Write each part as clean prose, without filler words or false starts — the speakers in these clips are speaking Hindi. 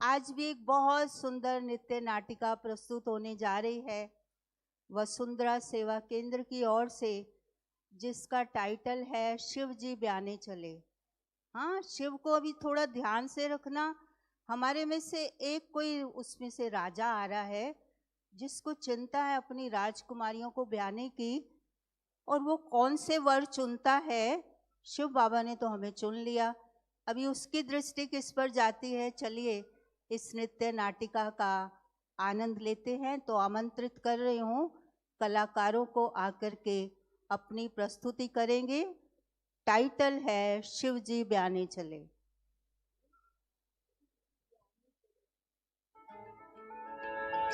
आज भी एक बहुत सुंदर नृत्य नाटिका प्रस्तुत होने जा रही है वसुंधरा सेवा केंद्र की ओर से, जिसका टाइटल है शिव जी ब्याने चले। हाँ, शिव को अभी थोड़ा ध्यान से रखना। हमारे में से एक कोई उसमें से राजा आ रहा है जिसको चिंता है अपनी राजकुमारियों को ब्याने की, और वो कौन से वर चुनता है। शिव बाबा ने तो हमें चुन लिया, अभी उसकी दृष्टि किस पर जाती है। चलिए इस नृत्य नाटिका का आनंद लेते हैं। तो आमंत्रित कर रही हूँ कलाकारों को आकर के अपनी प्रस्तुति करेंगे। टाइटल है शिव जी ब्याने चले।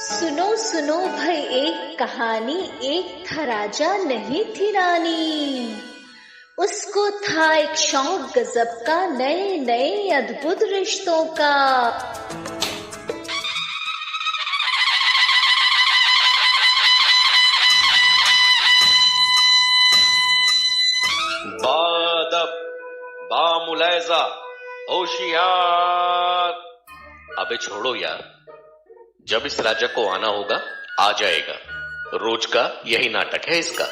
सुनो सुनो भाई एक कहानी, एक था राजा नहीं थी रानी। उसको था एक शौक गजब का, नए नए अद्भुत रिश्तों का। बादब बामुलायजा होशियार। अबे छोड़ो यार, जब इस राजा को आना होगा आ जाएगा। रोज का यही नाटक है इसका।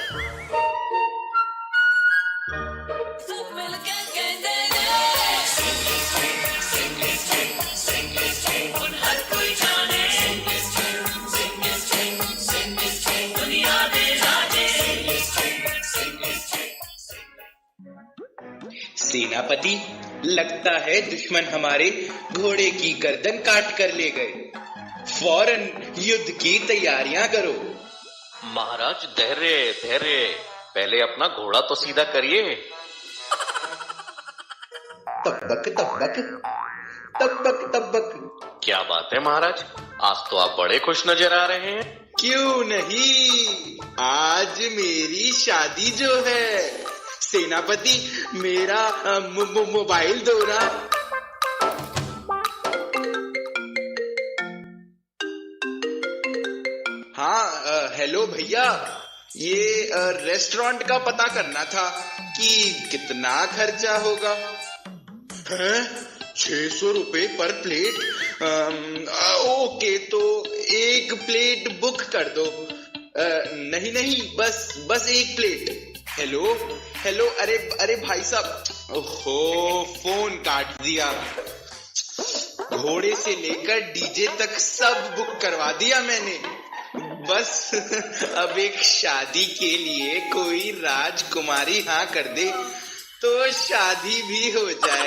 सेनापति, लगता है दुश्मन हमारे घोड़े की गर्दन काट कर ले गए। फौरन युद्ध की तैयारियां करो। महाराज धैर्य धैर्य, पहले अपना घोड़ा तो सीधा करिए। तब्बक तब्बक तब्बक तब्बक। क्या बात है महाराज, आज तो आप बड़े खुश नजर आ रहे हैं। क्यों नहीं, आज मेरी शादी जो है। सेनापति, मेरा मोबाइल दो ना। हाँ, हेलो भैया, ये रेस्टोरेंट का पता करना था कि कितना खर्चा होगा। 600 रुपए पर प्लेट। ओके, तो एक प्लेट बुक कर दो। नहीं नहीं, बस एक प्लेट। हेलो हेलो, अरे भाई साहब, ओहो, फोन काट दिया। घोड़े से लेकर डीजे तक सब बुक करवा दिया मैंने। बस अब एक शादी के लिए कोई राजकुमारी हाँ कर दे तो शादी भी हो जाए।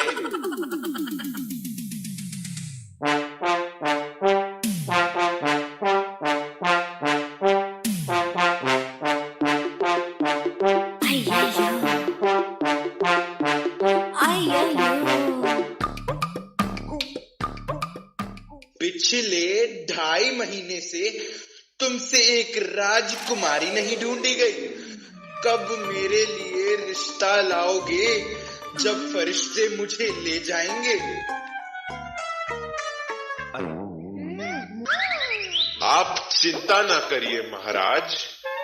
पिछले 2.5 महीने से तुमसे एक राजकुमारी नहीं ढूंढी गई। कब मेरे लिए रिश्ता लाओगे, जब फरिश्ते मुझे ले जाएंगे? आप चिंता ना करिए महाराज,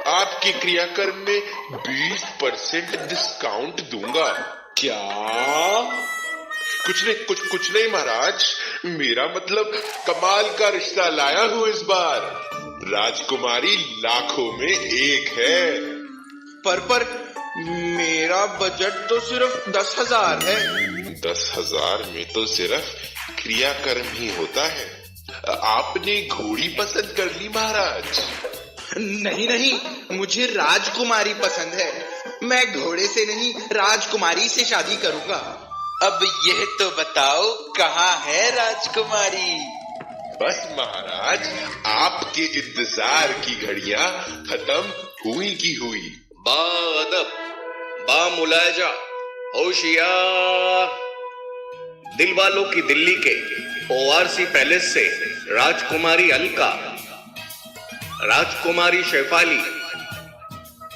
आपके क्रियाकर्म में 20% डिस्काउंट दूंगा। क्या? कुछ नहीं महाराज, मेरा मतलब कमाल का रिश्ता लाया हूँ इस बार। राजकुमारी लाखों में एक है। पर मेरा बजट तो सिर्फ 10,000 है। 10,000 में तो सिर्फ क्रियाकर्म ही होता है। आपने घोड़ी पसंद कर ली महाराज? नहीं, मुझे राजकुमारी पसंद है। मैं घोड़े से नहीं, राजकुमारी से शादी करूंगा। अब यह तो बताओ, कहाँ है राजकुमारी? बस महाराज, आपके इंतजार की घड़ियां खत्म हुई की हुई। बादब बामुलायजा होशियार। दिल वालों की दिल्ली के ओआरसी पैलेस से राजकुमारी अलका, राजकुमारी शेफाली,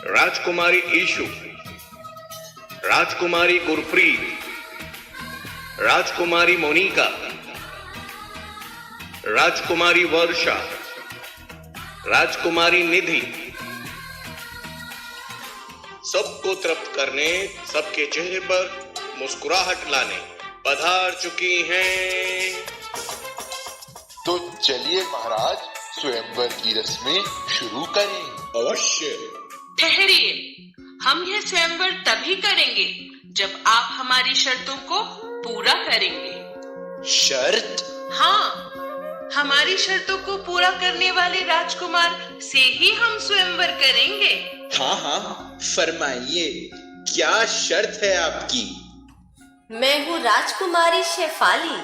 राजकुमारी ईशु, राजकुमारी गुरप्रीत, राजकुमारी मोनिका, राजकुमारी वर्षा, राजकुमारी निधि, सबको तृप्त करने, सबके चेहरे पर मुस्कुराहट लाने पधार चुकी हैं तो चलिए महाराज, स्वयंवर की रस्में शुरू करें। अवश्य। ठहरिए, हम यह स्वयंवर तभी करेंगे जब आप हमारी शर्तों को पूरा करेंगे। शर्त? हाँ, हमारी शर्तों को पूरा करने वाले राजकुमार से ही हम स्वयंवर करेंगे। हाँ हाँ, फरमाइए, क्या शर्त है आपकी? मैं हूँ राजकुमारी शेफाली।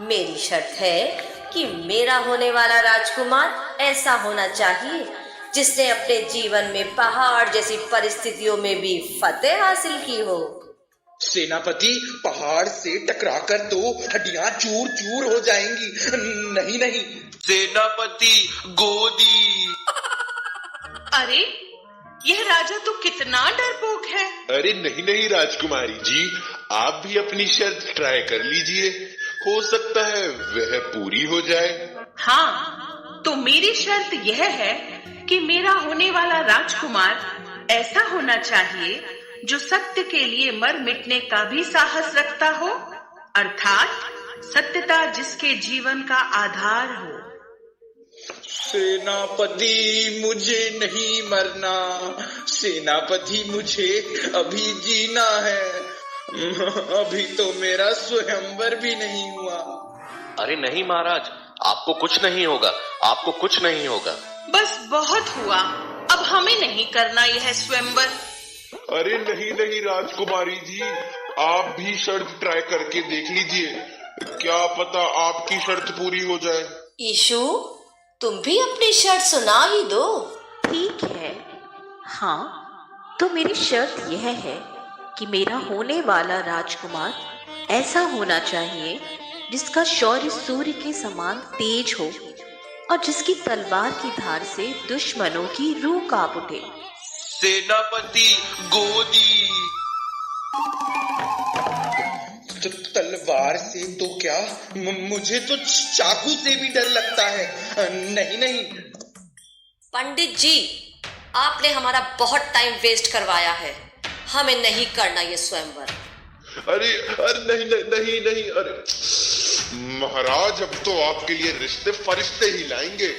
मेरी शर्त है कि मेरा होने वाला राजकुमार ऐसा होना चाहिए जिसने अपने जीवन में पहाड़ जैसी परिस्थितियों में भी फतेह हासिल की हो। सेनापति, पहाड़ से टकराकर तो हड्डियां चूर चूर हो जाएंगी। नहीं नहीं। सेनापति, गोदी। अरे, यह राजा तो कितना डरपोक है। अरे नहीं नहीं राजकुमारी जी, आप भी अपनी शर्त ट्राई कर लीजिए, हो सकता है वह पूरी हो जाए। हाँ, तो मेरी शर्त यह है कि मेरा होने वाला राजकुमार ऐसा होना चाहिए जो सत्य के लिए मर मिटने का भी साहस रखता हो, अर्थात सत्यता जिसके जीवन का आधार हो। सेनापति, मुझे नहीं मरना। सेनापति, मुझे अभी जीना है। अभी तो मेरा स्वयंवर भी नहीं हुआ। अरे नहीं महाराज, आपको कुछ नहीं होगा, आपको कुछ नहीं होगा। बस बहुत हुआ, अब हमें नहीं करना यह स्वयंवर। अरे नहीं नहीं राजकुमारी जी, आप भी शर्त ट्राई करके देख लीजिए, क्या पता आपकी शर्त पूरी हो जाए। ईशु, तुम भी अपनी शर्त सुना ही दो। ठीक है, हाँ, तो मेरी शर्त यह है कि मेरा होने वाला राजकुमार ऐसा होना चाहिए जिसका शौर्य सूर्य के समान तेज हो और जिसकी तलवार की धार से दुश्मनों की रूह कांप उठे। सेनापति, गोदी। तलवार से तो क्या, मुझे तो चाकू से भी डर लगता है। नहीं नहीं। पंडित जी, आपने हमारा बहुत टाइम वेस्ट करवाया है, हमें नहीं करना ये स्वयंवर। अरे अरे नहीं नहीं नहीं नहीं, अरे महाराज, अब तो आपके लिए रिश्ते फरिश्ते ही लाएंगे।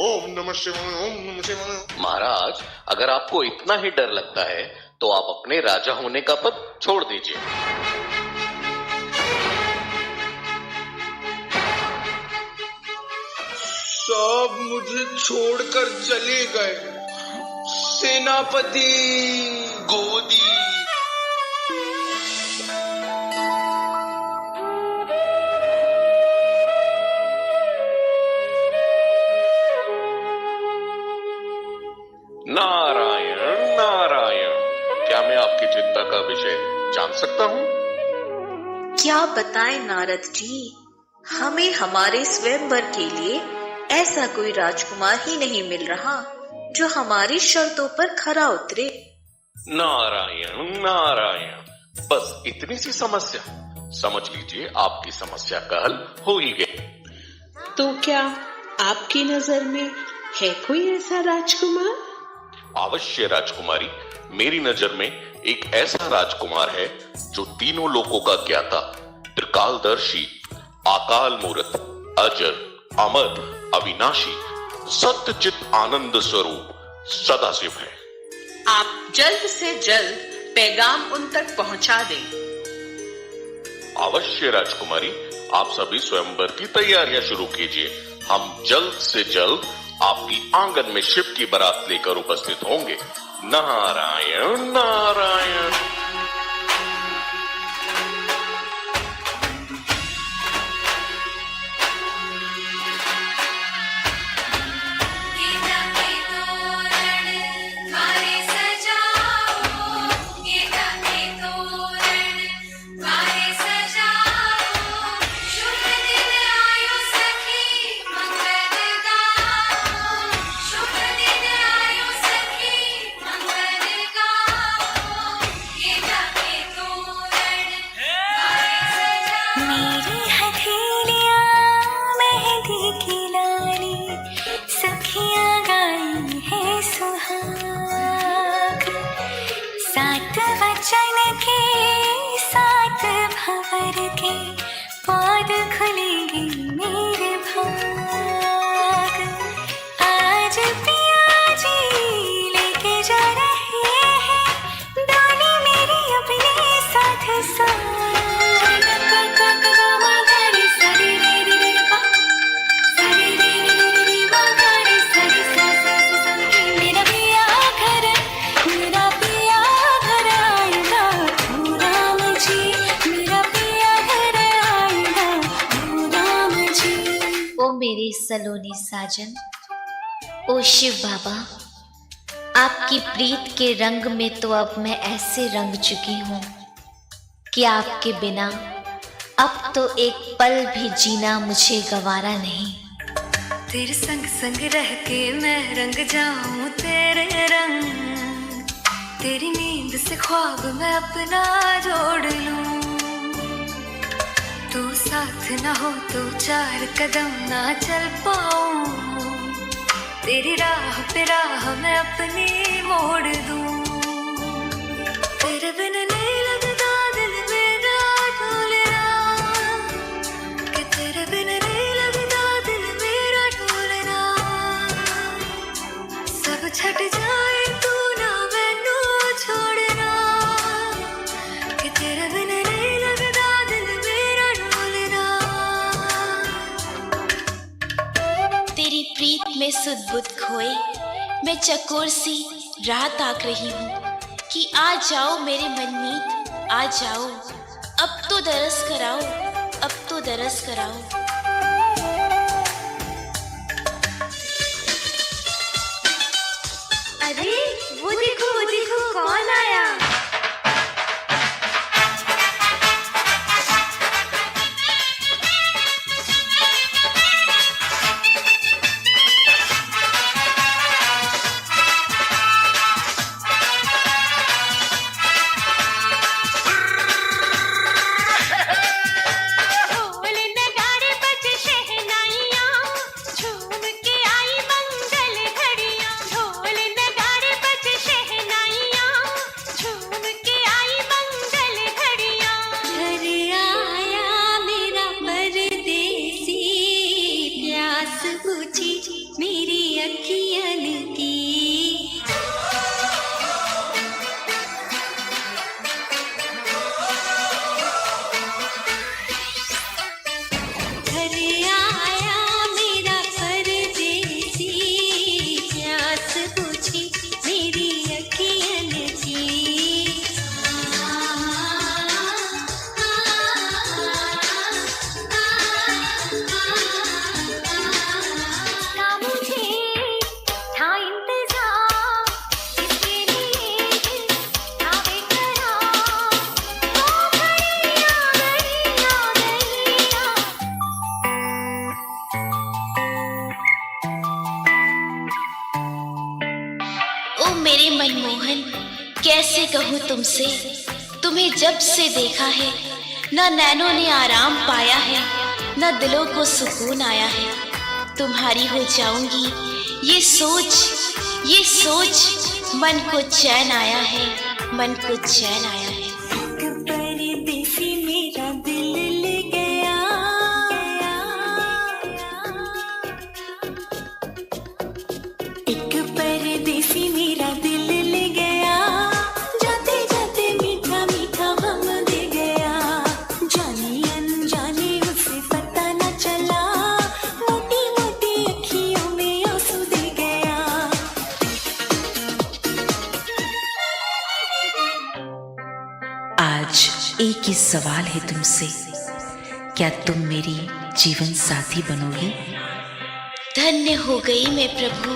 ओम नमः शिवाय, ओम नमः शिवाय। महाराज, अगर आपको इतना ही डर लगता है तो आप अपने राजा होने का पद छोड़ दीजिए। सब मुझे छोड़कर चले गए। सेनापति, गोदी। नारायण नारायण, क्या मैं आपकी चिंता का विषय जान सकता हूँ? क्या बताएं नारद जी, हमें हमारे स्वयंवर के लिए ऐसा कोई राजकुमार ही नहीं मिल रहा जो हमारी शर्तों पर खरा उतरे। नारायण नारायण, बस इतनी सी समस्या, समझ लीजिए आपकी समस्या का हल हो ही गया। तो क्या आपकी नजर में है कोई ऐसा राजकुमार? अवश्य राजकुमारी, मेरी नजर में एक ऐसा राजकुमार है जो तीनों लोकों का ज्ञाता, त्रिकालदर्शी, अकाल मूर्त, अजर, अमर, अविनाशी, सत्यचित आनंद स्वरूप सदाशिव है। आप जल्द से जल्द पैगाम उन तक पहुंचा दें। अवश्य राजकुमारी, आप सभी स्वयंवर की तैयारियां शुरू कीजिए। हम जल्द से जल्द आपकी आंगन में शिव की बारात लेकर उपस्थित होंगे। नारायण नारायण। मेरे सलोनी साजन। ओ शिव बाबा, आपकी प्रीत के रंग में तो अब मैं ऐसे रंग चुकी हूँ कि आपके बिना अब तो एक पल भी जीना मुझे गवारा नहीं। तेरे संग संग रह के मैं रंग जाऊं तेरे रंग, तेरी नींद से ख्वाब मैं अपना जोड़ लूं। तू साथ ना हो तो चार कदम ना चल पाऊं, तेरी राह पे राह मैं अपनी मोड़ दूं। तेरे बिन नहीं लगता दिल मेरा ढोलना, कि तेरे बिन नहीं लगता दिल मेरा ढोलना। सब छट जाए तू ना मैनू छोड़ना, कि तेरे बिन नहीं लगता दिल मेरा ढोलना। तेरी प्रीत में सुध बुध खोए मैं चकोर सी राह ताक रही हूँ कि आ जाओ मेरे मनमीत, आ जाओ अब तो दरस कराओ, अब तो दरस कराओ। अरे वो देखो कौन आया। मेरी अखियन की घर आया मेरा परदेसी, प्यास बुझी मेरी अखियन की। ओ मेरे मनमोहन, कैसे कहूँ तुमसे, तुम्हें जब से देखा है न नैनों ने आराम पाया है, न दिलों को सुकून आया है। तुम्हारी हो जाऊंगी ये सोच मन को चैन आया है, मन को चैन आया है। परदेसी मेरा दिल ले गया, एक परदेसी मेरा दिल ले गया। जाते जाते मीठा मीठा हम दे गया, जाने अनजाने उसे पता न चला, मोटी मोटी अखियों में आंसू दे गया। आज एक ही सवाल है तुमसे, क्या तुम मेरी जीवन साथी बनोगी? धन्य हो गई मैं प्रभु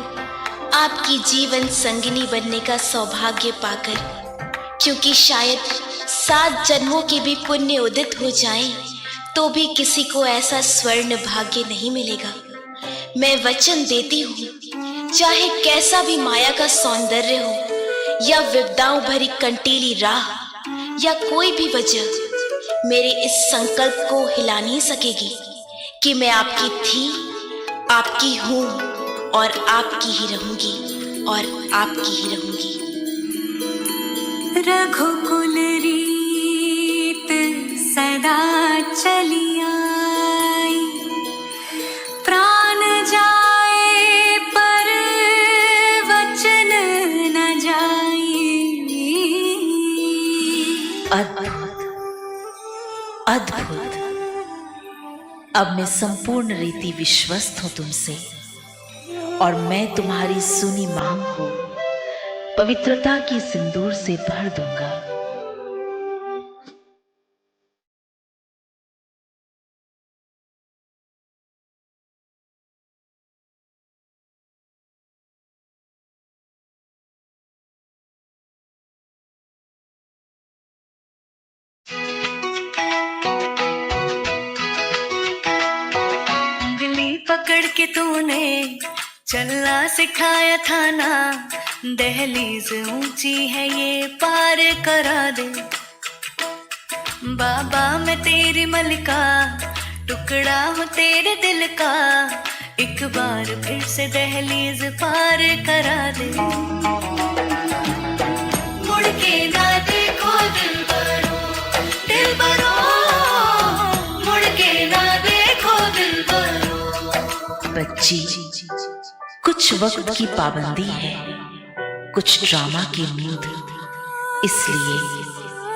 आपकी जीवन संगिनी बनने का सौभाग्य पाकर, क्योंकि शायद 7 जन्मों के भी पुण्य उदित हो जाएं तो भी किसी को ऐसा स्वर्ण भाग्य नहीं मिलेगा। मैं वचन देती हूँ, चाहे कैसा भी माया का सौंदर्य हो या विपदाओं भरी कंटीली राह या कोई भी वजह, मेरे इस संकल्प को हिला नहीं सकेगी कि मैं आपकी थी, आपकी हूँ और आपकी ही रहूंगी, और आपकी ही रहूंगी। रघुकुल रीत सदा चली आई, प्राण जाए पर वचन न जाए। अद्भुत अद्भुत। अब मैं संपूर्ण रीति विश्वस्त हूं तुमसे, और मैं तुम्हारी सुनी मांग को पवित्रता की सिंदूर से भर दूंगा। पकड़ के तूने चलना सिखाया था ना, दहलीज ऊंची है ये पार करा दे। बाबा मैं तेरी मलिका, टुकड़ा हूँ तेरे दिल का, एक बार फिर से दहलीज पार करा दे। मुड़ के ना देखो दिलबरो, दिलबरो, मुड़ के ना देखो दिलबरो। बच्ची, कुछ वक्त की पाबंदी है, कुछ ड्रामा की नींद, इसलिए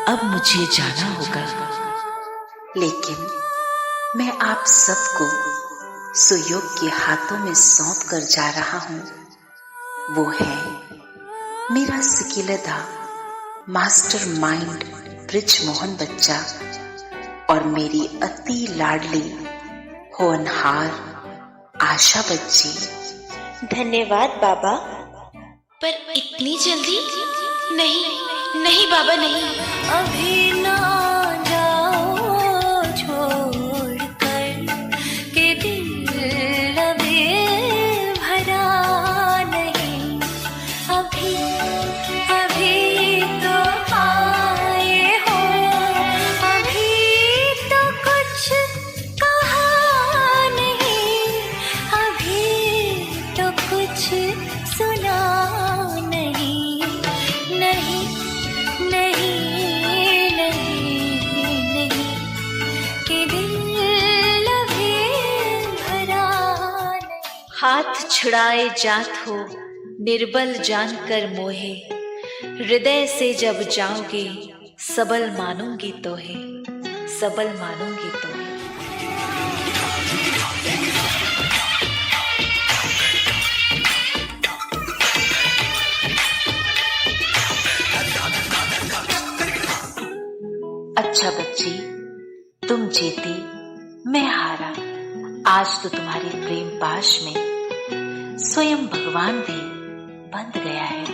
अब मुझे जाना होगा। लेकिन मैं आप सबको सुयोग के हाथों में सौंप कर जा रहा हूं। वो है मेरा सिकिलदा मास्टर माइंड ब्रिज मोहन बच्चा और मेरी अति लाडली होनहार आशा बच्ची। धन्यवाद बाबा। पर इतनी जल्दी? नहीं नहीं बाबा नहीं। अभी ना जाओ छोड़ कर के दिल अभी भरा नहीं। अभी अभी तो आए हो, अभी तो कुछ कहा नहीं, अभी तो कुछ सुना नहीं। नहीं नहीं नहीं नहीं कि दिल अभी भरा नहीं। हाथ छुड़ाए जात हो निर्बल जानकर मोहे, हृदय से जब जाओगे सबल मानूंगी तोहे, सबल मानूंगी तोहे। अच्छा बच्ची, तुम जीती मैं हारा। आज तो तुम्हारे प्रेम पाश में स्वयं भगवान भी बंध गया है।